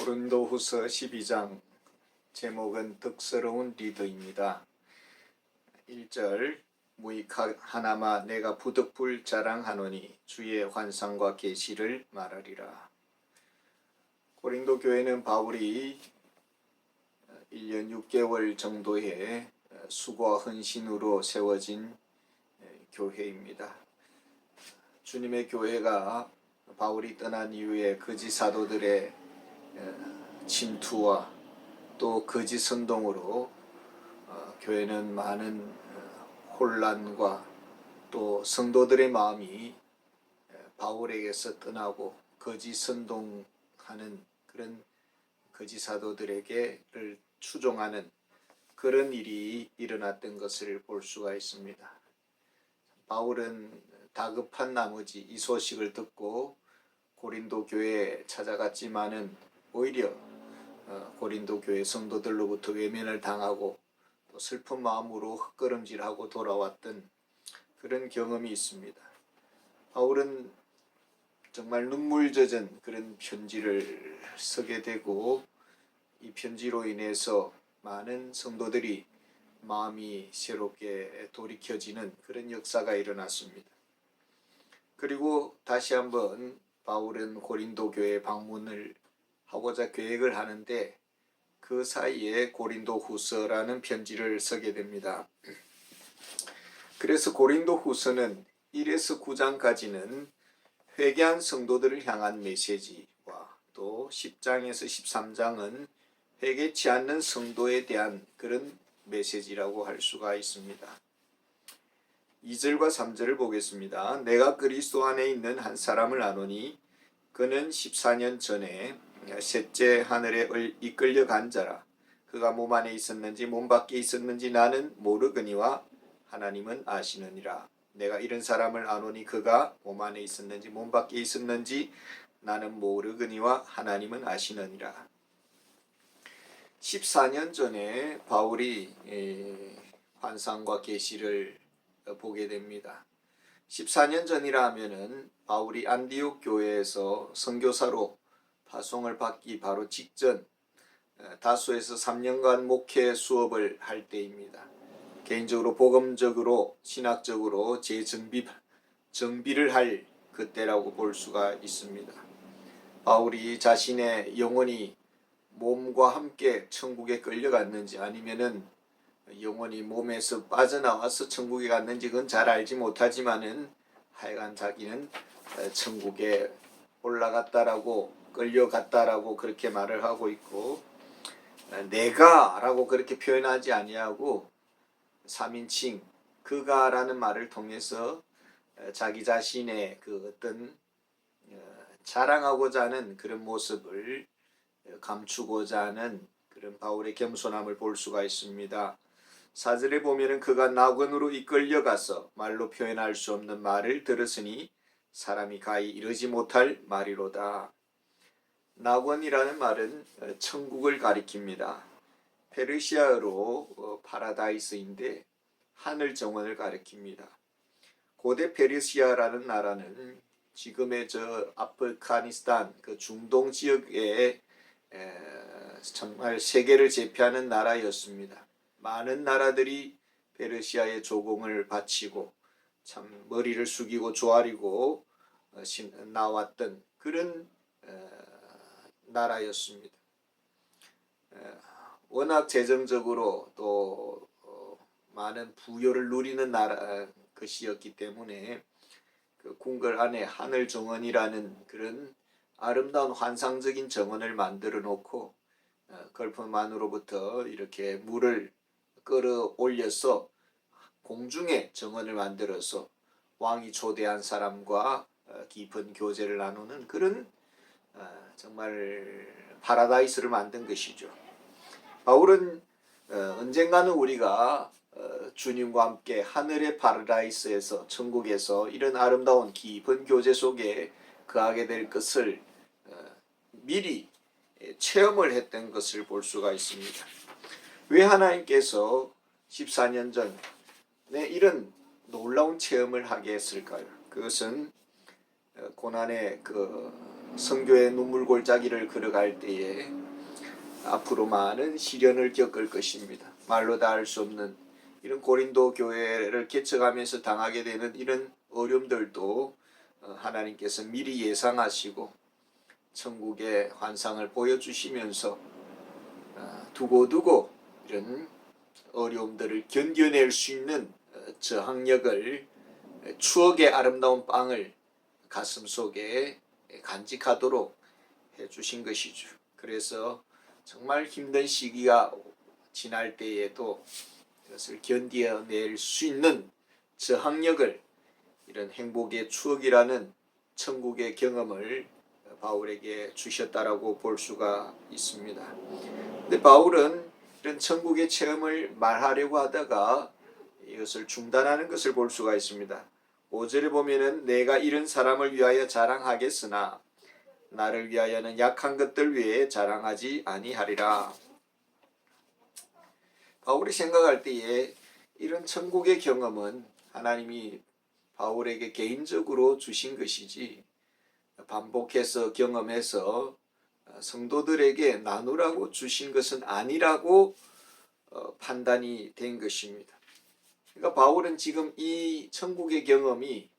고린도후서 12장 제목은 덕스러운 리더입니다. 1절 무익하나마 내가 부득불 자랑하노니 주의 환상과 계시를 말하리라. 고린도 교회는 바울이 1년 6개월 정도의 수고와 헌신으로 세워진 교회입니다. 주님의 교회가 바울이 떠난 이후에 거짓 사도들의 침투와 또 거짓 선동으로 교회는 많은 혼란과 또 성도들의 마음이 바울에게서 떠나고 거짓 선동하는 그런 거짓 사도들에게를 추종하는 그런 일이 일어났던 것을 볼 수가 있습니다. 바울은 다급한 나머지 이 소식을 듣고 고린도 교회에 찾아갔지만은 오히려 고린도 교회 성도들로부터 외면을 당하고 또 슬픈 마음으로 헛걸음질하고 돌아왔던 그런 경험이 있습니다. 바울은 정말 눈물 젖은 그런 편지를 쓰게 되고 이 편지로 인해서 많은 성도들이 마음이 새롭게 돌이켜지는 그런 역사가 일어났습니다. 그리고 다시 한번 바울은 고린도 교회 방문을 하고자 계획을 하는데 그 사이에 고린도 후서라는 편지를 쓰게 됩니다. 그래서 고린도 후서는 1에서 9장까지는 회개한 성도들을 향한 메시지와 또 10장에서 13장은 회개치 않는 성도에 대한 그런 메시지라고 할 수가 있습니다. 2절과 3절을 보겠습니다. 내가 그리스도 안에 있는 한 사람을 아노니 그는 14년 전에 셋째 하늘에 이끌려간 자라. 그가 몸 안에 있었는지 몸 밖에 있었는지 나는 모르거니와 하나님은 아시느니라. 내가 이런 사람을 아노니 그가 몸 안에 있었는지 몸 밖에 있었는지 나는 모르거니와 하나님은 아시느니라. 14년 전에 바울이 환상과 계시를 보게 됩니다. 14년 전이라 하면은 바울이 안디옥 교회에서 선교사로 파송을 받기 바로 직전 다소에서 3년간 목회 수업을 할 때입니다. 개인적으로 복음적으로 신학적으로 정비를 할 그때라고 볼 수가 있습니다. 바울이 자신의 영혼이 몸과 함께 천국에 끌려갔는지 아니면은 영혼이 몸에서 빠져나와서 천국에 갔는지 그건 잘 알지 못하지만은 하여간 자기는 천국에 올라갔다라고 끌려갔다라고 그렇게 말을 하고 있고 내가 라고 그렇게 표현하지 아니하고 3인칭 그가 라는 말을 통해서 자기 자신의 그 어떤 자랑하고자 하는 그런 모습을 감추고자 하는 그런 바울의 겸손함을 볼 수가 있습니다. 4절에 보면은 그가 낙원으로 이끌려가서 말로 표현할 수 없는 말을 들었으니 사람이 가히 이르지 못할 말이로다. 낙원이라는 말은 천국을 가리킵니다. 페르시아어로 파라다이스인데 하늘 정원을 가리킵니다. 고대 페르시아라는 나라는 지금의 저 아프가니스탄 그 중동 지역에 정말 세계를 제패하는 나라였습니다. 많은 나라들이 페르시아의 조공을 바치고 참 머리를 숙이고 조아리고 나왔던 그런 나라였습니다. 워낙 재정적으로 또 많은 부여를 누리는 나라 것이었기 때문에 그 궁궐 안에 하늘 정원이라는 그런 아름다운 환상적인 정원을 만들어 놓고 걸프만으로부터 이렇게 물을 끌어올려서 공중에 정원을 만들어서 왕이 초대한 사람과 깊은 교제를 나누는 그런 정말 파라다이스를 만든 것이죠. 바울은 언젠가는 우리가 주님과 함께 하늘의 파라다이스에서 천국에서 이런 아름다운 깊은 교제 속에 거하게 될 것을 미리 체험을 했던 것을 볼 수가 있습니다. 왜 하나님께서 14년 전에 이런 놀라운 체험을 하게 했을까요? 그것은 고난의 그 선교의 눈물골짜기를 걸어갈 때에 앞으로 많은 시련을 겪을 것입니다. 말로 다 할 수 없는 이런 고린도 교회를 개척하면서 당하게 되는 이런 어려움들도 하나님께서 미리 예상하시고 천국의 환상을 보여주시면서 두고두고 이런 어려움들을 견뎌낼 수 있는 저항력을, 추억의 아름다운 빵을 가슴속에 간직하도록 해주신 것이죠. 그래서 정말 힘든 시기가 지날 때에도 그것을 견뎌낼 수 있는 저항력을, 이런 행복의 추억이라는 천국의 경험을 바울에게 주셨다라고 볼 수가 있습니다. 근데 바울은 이런 천국의 체험을 말하려고 하다가 이것을 중단하는 것을 볼 수가 있습니다. 5절에 보면은 내가 이런 사람을 위하여 자랑하겠으나 나를 위하여는 약한 것들 외에 자랑하지 아니하리라. 바울이 생각할 때에 이런 천국의 경험은 하나님이 바울에게 개인적으로 주신 것이지 반복해서 경험해서 성도들에게 나누라고 주신 것은 아니라고 판단이 된 것입니다. 그러니까 바울은 지금 이 천국의 경험이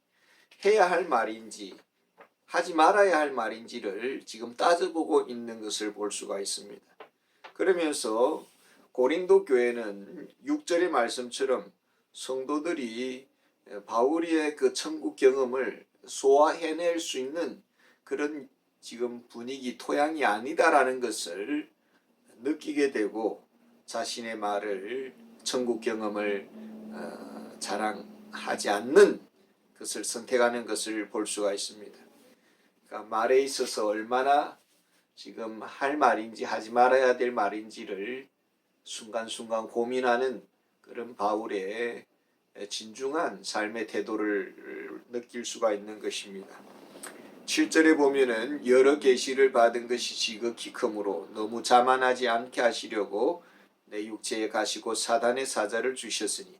해야 할 말인지 하지 말아야 할 말인지를 지금 따져보고 있는 것을 볼 수가 있습니다. 그러면서 고린도 교회는 6절의 말씀처럼 성도들이 바울의 그 천국 경험을 소화해낼 수 있는 그런 지금 분위기, 토양이 아니다라는 것을 느끼게 되고 자신의 말을, 천국 경험을 자랑하지 않는 것을 선택하는 것을 볼 수가 있습니다. 그러니까 말에 있어서 얼마나 지금 할 말인지 하지 말아야 될 말인지를 순간순간 고민하는 그런 바울의 진중한 삶의 태도를 느낄 수가 있는 것입니다. 7절에 보면은 여러 계시를 받은 것이 지극히 크므로 너무 자만하지 않게 하시려고 내 육체에 가시고 사단의 사자를 주셨으니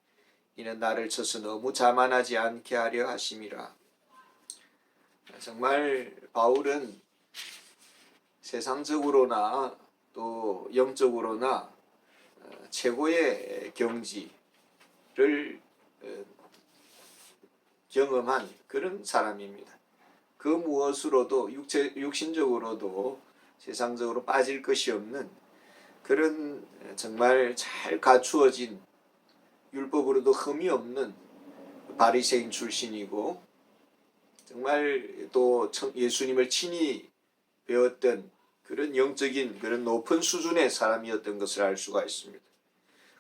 이는 나를 쳐서 너무 자만하지 않게 하려 하심이라. 정말 바울은 세상적으로나 또 영적으로나 최고의 경지를 경험한 그런 사람입니다. 그 무엇으로도 육신적으로도 세상적으로 빠질 것이 없는 그런 정말 잘 갖추어진 율법으로도 흠이 없는 바리새인 출신이고 정말 또 예수님을 친히 배웠던 그런 영적인 그런 높은 수준의 사람이었던 것을 알 수가 있습니다.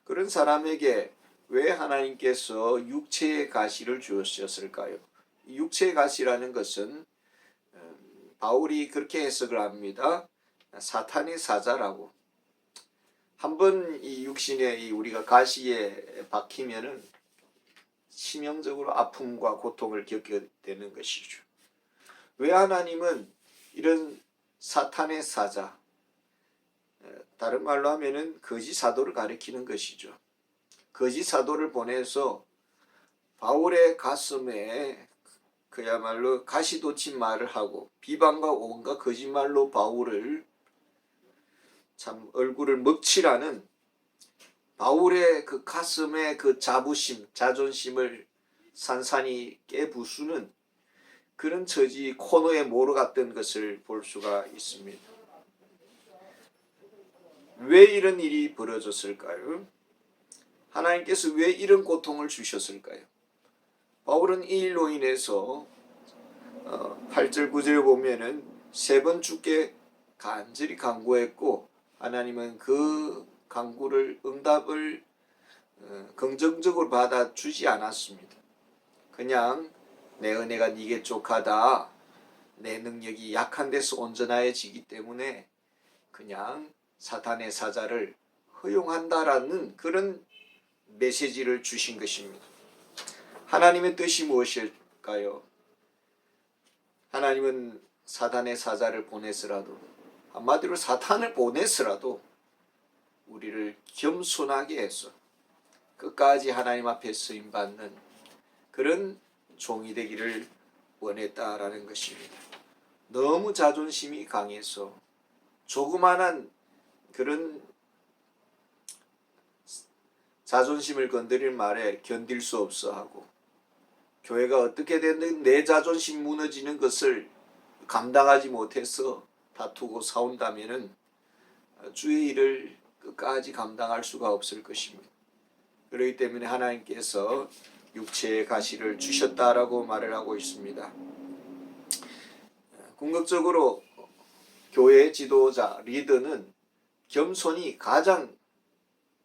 그런 사람에게 왜 하나님께서 육체의 가시를 주셨을까요? 육체의 가시라는 것은 바울이 그렇게 해석을 합니다. 사탄의 사자라고. 한번 이 육신에 우리가 가시에 박히면은 치명적으로 아픔과 고통을 겪게 되는 것이죠. 왜 하나님은 이런 사탄의 사자, 다른 말로 하면은 거짓 사도를 가리키는 것이죠. 거짓 사도를 보내서 바울의 가슴에 그야말로 가시돋친 말을 하고 비방과 온갖 거짓말로 바울을 참 얼굴을 먹칠하는 바울의 그 가슴의 그 자부심, 자존심을 산산이 깨부수는 그런 처지 코너에 몰아갔던 것을 볼 수가 있습니다. 왜 이런 일이 벌어졌을까요? 하나님께서 왜 이런 고통을 주셨을까요? 바울은 이 일로 인해서 8절 9절에 보면은 3번 주께 간절히 간구했고 하나님은 그 간구를 응답을 긍정적으로 받아주지 않았습니다. 그냥 내 은혜가 네게 족하다, 내 능력이 약한 데서 온전하여지기 때문에 그냥 사탄의 사자를 허용한다라는 그런 메시지를 주신 것입니다. 하나님의 뜻이 무엇일까요? 하나님은 사탄의 사자를 보내서라도, 한마디로 사탄을 보내서라도 우리를 겸손하게 해서 끝까지 하나님 앞에 쓰임받는 그런 종이 되기를 원했다라는 것입니다. 너무 자존심이 강해서 조그만한 그런 자존심을 건드릴 말에 견딜 수 없어 하고, 교회가 어떻게 됐든 내 자존심 무너지는 것을 감당하지 못해서 다투고 싸운다면은 주의 일을 끝까지 감당할 수가 없을 것입니다. 그렇기 때문에 하나님께서 육체의 가시를 주셨다라고 말을 하고 있습니다. 궁극적으로 교회의 지도자, 리더는 겸손이 가장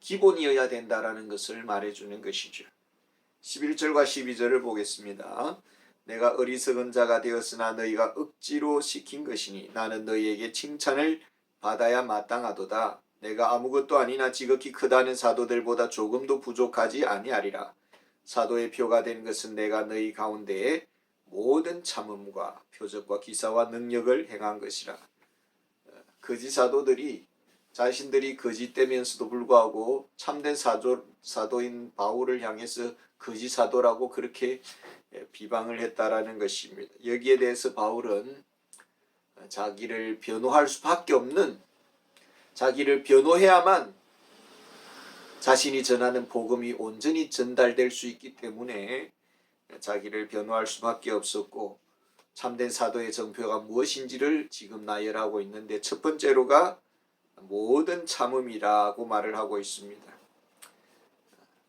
기본이어야 된다라는 것을 말해주는 것이죠. 11절과 12절을 보겠습니다. 내가 어리석은 자가 되었으나 너희가 억지로 시킨 것이니 나는 너희에게 칭찬을 받아야 마땅하도다. 내가 아무것도 아니나 지극히 크다는 사도들보다 조금도 부족하지 아니하리라. 사도의 표가 된 것은 내가 너희 가운데에 모든 참음과 표적과 기사와 능력을 행한 것이라. 거짓 사도들이 자신들이 거짓되면서도 불구하고 참된 사도인 바울을 향해서 거짓 사도라고 그렇게 비방을 했다라는 것입니다. 여기에 대해서 바울은 자기를 변호할 수밖에 없는, 자기를 변호해야만 자신이 전하는 복음이 온전히 전달될 수 있기 때문에 자기를 변호할 수밖에 없었고, 참된 사도의 정표가 무엇인지를 지금 나열하고 있는데, 첫 번째로가 모든 참음이라고 말을 하고 있습니다.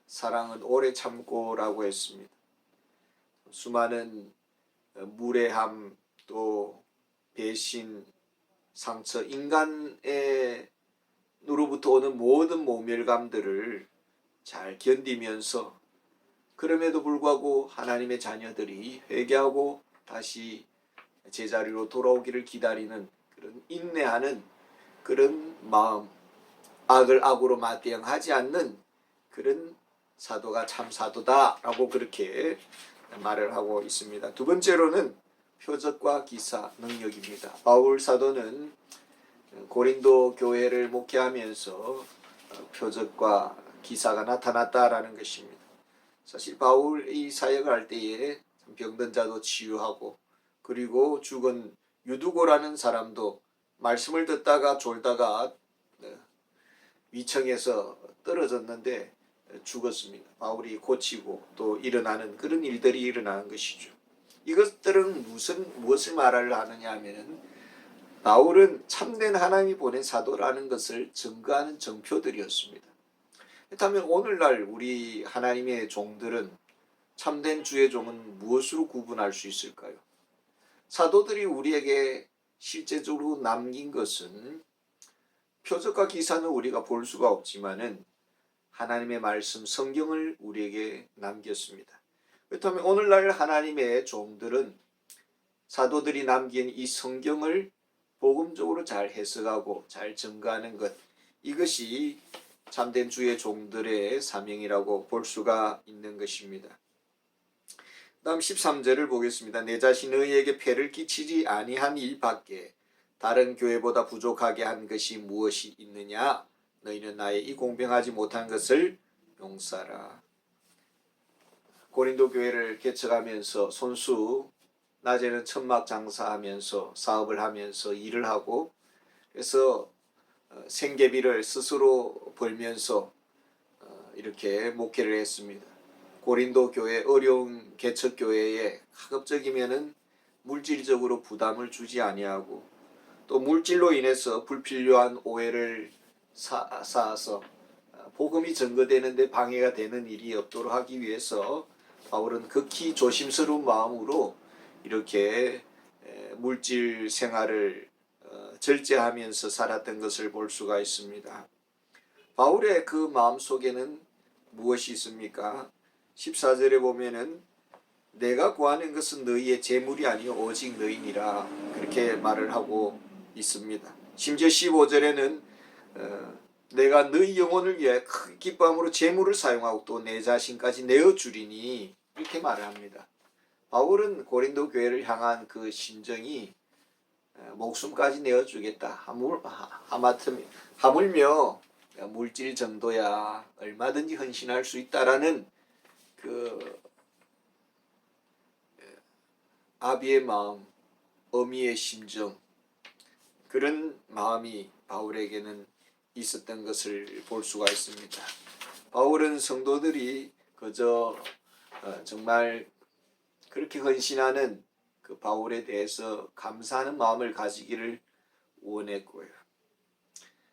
사랑은 오래 참고라고 했습니다. 수많은 무례함, 또 배신, 상처, 인간의 으로부터 오는 모든 모멸감들을 잘 견디면서, 그럼에도 불구하고 하나님의 자녀들이 회개하고 다시 제자리로 돌아오기를 기다리는 그런 인내하는 그런 마음, 악을 악으로 맞대응하지 않는 그런 사도가 참 사도다라고 그렇게 말을 하고 있습니다. 두 번째로는 표적과 기사, 능력입니다. 바울 사도는 고린도 교회를 목회하면서 표적과 기사가 나타났다라는 것입니다. 사실 바울이 사역을 할 때에 병든 자도 치유하고, 그리고 죽은 유두고라는 사람도 말씀을 듣다가 졸다가 위층에서 떨어졌는데 죽었습니다. 바울이 고치고 또 일어나는 그런 일들이 일어나는 것이죠. 이것들은 무엇을 말을 하느냐 하면은, 바울은 참된 하나님이 보낸 사도라는 것을 증거하는 정표들이었습니다. 그렇다면 오늘날 우리 하나님의 종들은, 참된 주의 종은 무엇으로 구분할 수 있을까요? 사도들이 우리에게 실제적으로 남긴 것은, 표적과 기사는 우리가 볼 수가 없지만은 하나님의 말씀 성경을 우리에게 남겼습니다. 그렇다면 오늘날 하나님의 종들은 사도들이 남긴 이 성경을 복음적으로 잘 해석하고 잘 증거하는 것, 이것이 참된 주의 종들의 사명이라고 볼 수가 있는 것입니다. 다음 13절을 보겠습니다. 내 자신 너희에게 폐를 끼치지 아니한 일 밖에 다른 교회보다 부족하게 한 것이 무엇이 있느냐? 너희는 나의 이 공평하지 못한 것을 용서하라. 고린도 교회를 개척하면서 손수 낮에는 천막 장사하면서 사업을 하면서 일을 하고, 그래서 생계비를 스스로 벌면서 이렇게 목회를 했습니다. 고린도 교회 어려운 개척 교회에 가급적이면은 물질적으로 부담을 주지 아니하고, 또 물질로 인해서 불필요한 오해를 쌓아서 복음이 전거되는데 방해가 되는 일이 없도록 하기 위해서 바울은 극히 조심스러운 마음으로 이렇게 물질 생활을 절제하면서 살았던 것을 볼 수가 있습니다. 바울의 그 마음속에는 무엇이 있습니까? 14절에 보면은 내가 구하는 것은 너희의 재물이 아니요 오직 너희니라, 그렇게 말을 하고 있습니다. 심지어 15절에는 내가 너희 영혼을 위해 큰 기쁨으로 재물을 사용하고 또 내 자신까지 내어주리니, 이렇게 말을 합니다. 바울은 고린도 교회를 향한 그 심정이 목숨까지 내어주겠다, 하물며 물질 정도야 얼마든지 헌신할 수 있다라는 그 아비의 마음, 어미의 심정, 그런 마음이 바울에게는 있었던 것을 볼 수가 있습니다. 바울은 성도들이 그저 정말 그렇게 헌신하는 그 바울에 대해서 감사하는 마음을 가지기를 원했고요.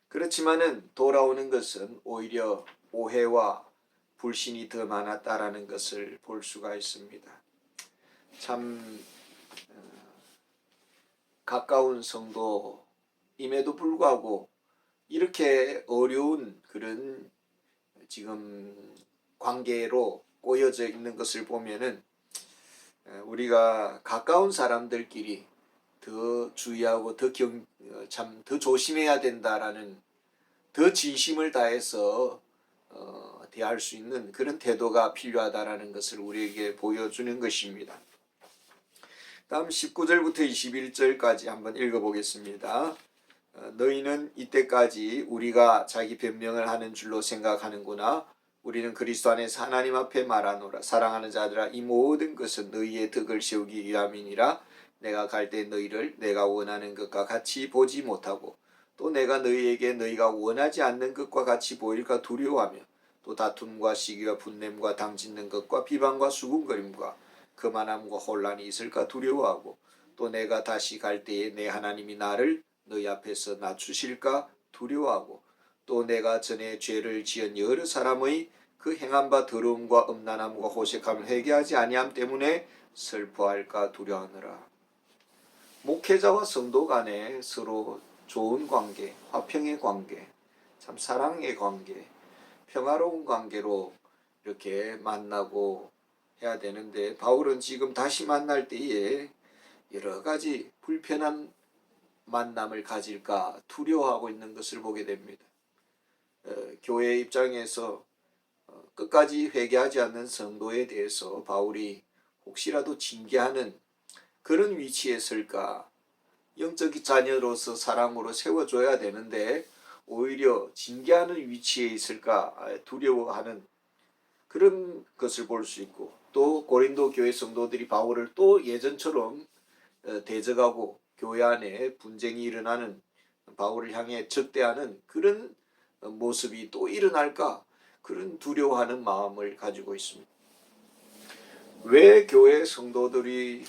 그렇지만은 돌아오는 것은 오히려 오해와 불신이 더 많았다라는 것을 볼 수가 있습니다. 참 가까운 성도임에도 불구하고 이렇게 어려운 그런 지금 관계로 꼬여져 있는 것을 보면은 우리가 가까운 사람들끼리 더 주의하고 더 조심해야 된다라는, 더 진심을 다해서 대할 수 있는 그런 태도가 필요하다라는 것을 우리에게 보여주는 것입니다. 다음 19절부터 21절까지 한번 읽어보겠습니다. 너희는 이때까지 우리가 자기 변명을 하는 줄로 생각하는구나. 우리는 그리스도 안에서 하나님 앞에 말하노라. 사랑하는 자들아, 이 모든 것은 너희의 덕을 세우기 위함이니라. 내가 갈 때 너희를 내가 원하는 것과 같이 보지 못하고, 또 내가 너희에게 너희가 원하지 않는 것과 같이 보일까 두려워하며, 또 다툼과 시기와 분냄과 당짓는 것과 비방과 수군거림과 거만함과 혼란이 있을까 두려워하고, 또 내가 다시 갈 때에 내 하나님이 나를 너희 앞에서 낮추실까 두려워하고, 또 내가 전에 죄를 지은 여러 사람의 그 행한 바 더러움과 음란함과 호색함을 회개하지 아니함 때문에 슬퍼할까 두려워하느라. 목회자와 성도 간에 서로 좋은 관계, 화평의 관계, 참 사랑의 관계, 평화로운 관계로 이렇게 만나고 해야 되는데, 바울은 지금 다시 만날 때에 여러 가지 불편한 만남을 가질까 두려워하고 있는 것을 보게 됩니다. 교회 입장에서 끝까지 회개하지 않는 성도에 대해서 바울이 혹시라도 징계하는 그런 위치에 설까. 영적 자녀로서 사랑으로 세워줘야 되는데 오히려 징계하는 위치에 있을까 두려워하는 그런 것을 볼 수 있고, 또 고린도 교회 성도들이 바울을 또 예전처럼 대적하고 교회 안에 분쟁이 일어나는, 바울을 향해 적대하는 그런 모습이 또 일어날까, 그런 두려워하는 마음을 가지고 있습니다. 왜 교회 성도들이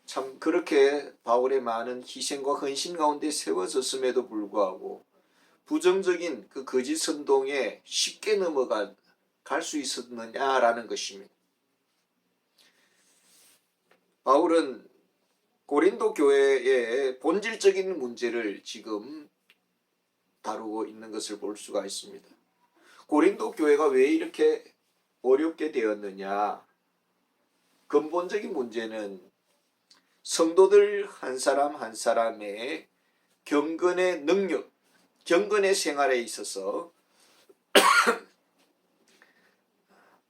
참 그렇게 바울의 많은 희생과 헌신 가운데 세워졌음에도 불구하고 부정적인 그 거짓 선동에 쉽게 넘어갈 수 있었느냐라는 것입니다. 바울은 고린도 교회의 본질적인 문제를 지금 다루고 있는 것을 볼 수가 있습니다. 고린도 교회가 왜 이렇게 어렵게 되었느냐? 근본적인 문제는 성도들 한 사람 한 사람의 경건의 능력, 경건의 생활에 있어서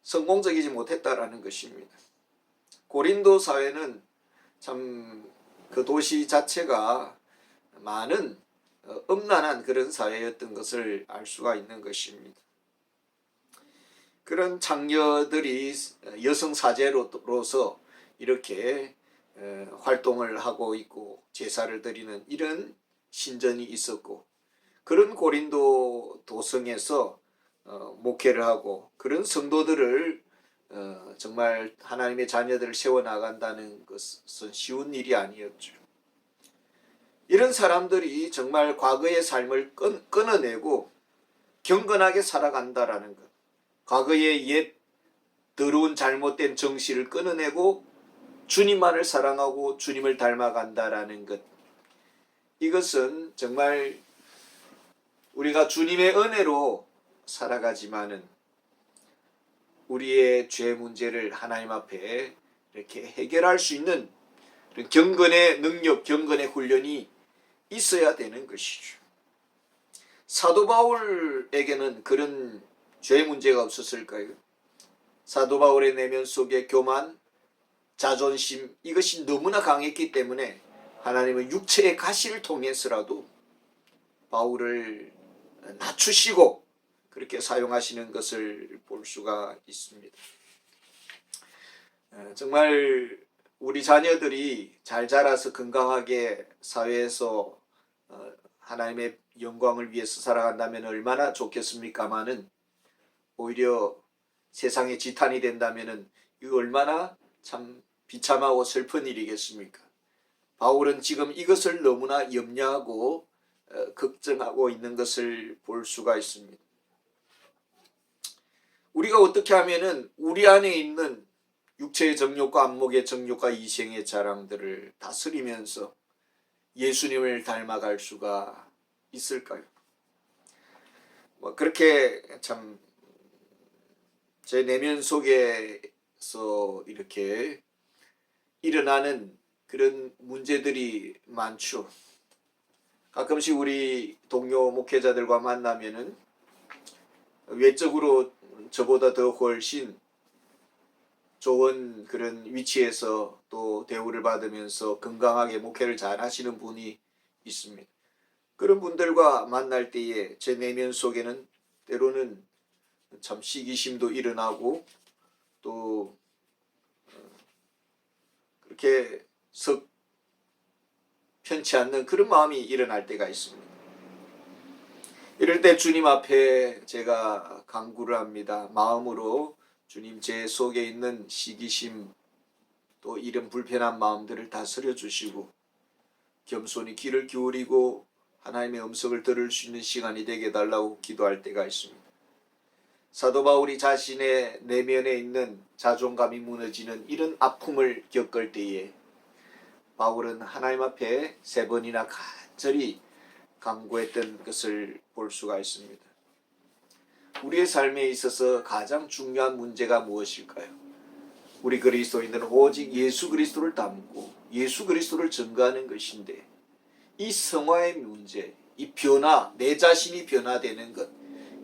성공적이지 못했다라는 것입니다. 고린도 사회는 참 그 도시 자체가 많은 음란한 그런 사회였던 것을 알 수가 있는 것입니다. 그런 장녀들이 여성 사제로서 이렇게 활동을 하고 있고 제사를 드리는 이런 신전이 있었고, 그런 고린도 도성에서 목회를 하고 그런 성도들을 정말 하나님의 자녀들을 세워나간다는 것은 쉬운 일이 아니었죠. 이런 사람들이 정말 과거의 삶을 끊어내고 경건하게 살아간다라는 것, 과거의 옛 더러운 잘못된 정씨를 끊어내고 주님만을 사랑하고 주님을 닮아간다라는 것, 이것은 정말 우리가 주님의 은혜로 살아가지만은 우리의 죄 문제를 하나님 앞에 이렇게 해결할 수 있는 경건의 능력, 경건의 훈련이 있어야 되는 것이죠. 사도 바울에게는 그런 죄 문제가 없었을까요? 사도 바울의 내면 속에 교만, 자존심, 이것이 너무나 강했기 때문에 하나님은 육체의 가시를 통해서라도 바울을 낮추시고 그렇게 사용하시는 것을 볼 수가 있습니다. 정말 우리 자녀들이 잘 자라서 건강하게 사회에서 하나님의 영광을 위해서 살아간다면 얼마나 좋겠습니까마는 오히려 세상의 지탄이 된다면 이거 얼마나 참 비참하고 슬픈 일이겠습니까? 바울은 지금 이것을 너무나 염려하고 걱정하고 있는 것을 볼 수가 있습니다. 우리가 어떻게 하면은 우리 안에 있는 육체의 정욕과 안목의 정욕과 이생의 자랑들을 다스리면서 예수님을 닮아갈 수가 있을까요? 그렇게 참 제 내면 속에서 이렇게 일어나는 그런 문제들이 많죠. 가끔씩 우리 동료 목회자들과 만나면은 외적으로 저보다 더 훨씬 좋은 그런 위치에서 또 대우를 받으면서 건강하게 목회를 잘 하시는 분이 있습니다. 그런 분들과 만날 때에 제 내면 속에는 때로는 참 시기심도 일어나고 또 그렇게 썩 편치 않는 그런 마음이 일어날 때가 있습니다. 이럴 때 주님 앞에 제가 간구를 합니다. 마음으로 주님, 제 속에 있는 시기심 또 이런 불편한 마음들을 다스려 주시고 겸손히 귀를 기울이고 하나님의 음성을 들을 수 있는 시간이 되게 해달라고 기도할 때가 있습니다. 사도 바울이 자신의 내면에 있는 자존감이 무너지는 이런 아픔을 겪을 때에 바울은 하나님 앞에 3번이나 간절히 간구했던 것을 볼 수가 있습니다. 우리의 삶에 있어서 가장 중요한 문제가 무엇일까요? 우리 그리스도인들은 오직 예수 그리스도를 닮고 예수 그리스도를 증거하는 것인데 이 성화의 문제, 이 변화, 내 자신이 변화되는 것,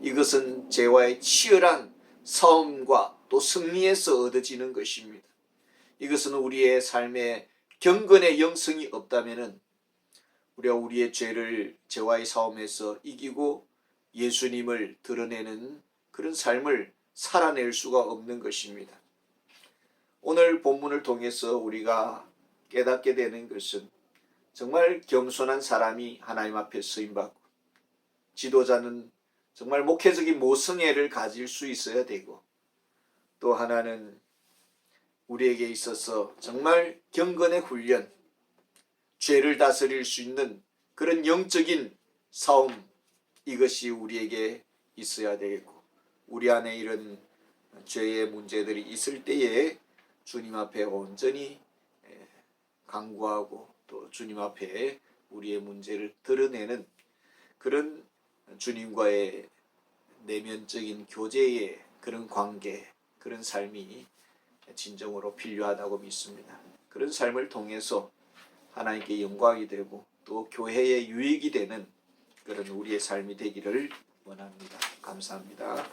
이것은 죄와의 치열한 싸움과 또 승리에서 얻어지는 것입니다. 이것은 우리의 삶에 경건의 영성이 없다면 우리가 우리의 죄와의 싸움에서 이기고 예수님을 드러내는 그런 삶을 살아낼 수가 없는 것입니다. 오늘 본문을 통해서 우리가 깨닫게 되는 것은 정말 겸손한 사람이 하나님 앞에 쓰임받고 지도자는 정말 목회적인 모성애를 가질 수 있어야 되고 또 하나는 우리에게 있어서 정말 경건의 훈련, 죄를 다스릴 수 있는 그런 영적인 싸움, 이것이 우리에게 있어야 되겠고 우리 안에 이런 죄의 문제들이 있을 때에 주님 앞에 온전히 간구하고 또 주님 앞에 우리의 문제를 드러내는 그런 주님과의 내면적인 교제의 그런 관계, 그런 삶이 진정으로 필요하다고 믿습니다. 그런 삶을 통해서 하나님께 영광이 되고 또 교회의 유익이 되는 그런 우리의 삶이 되기를 원합니다. 감사합니다.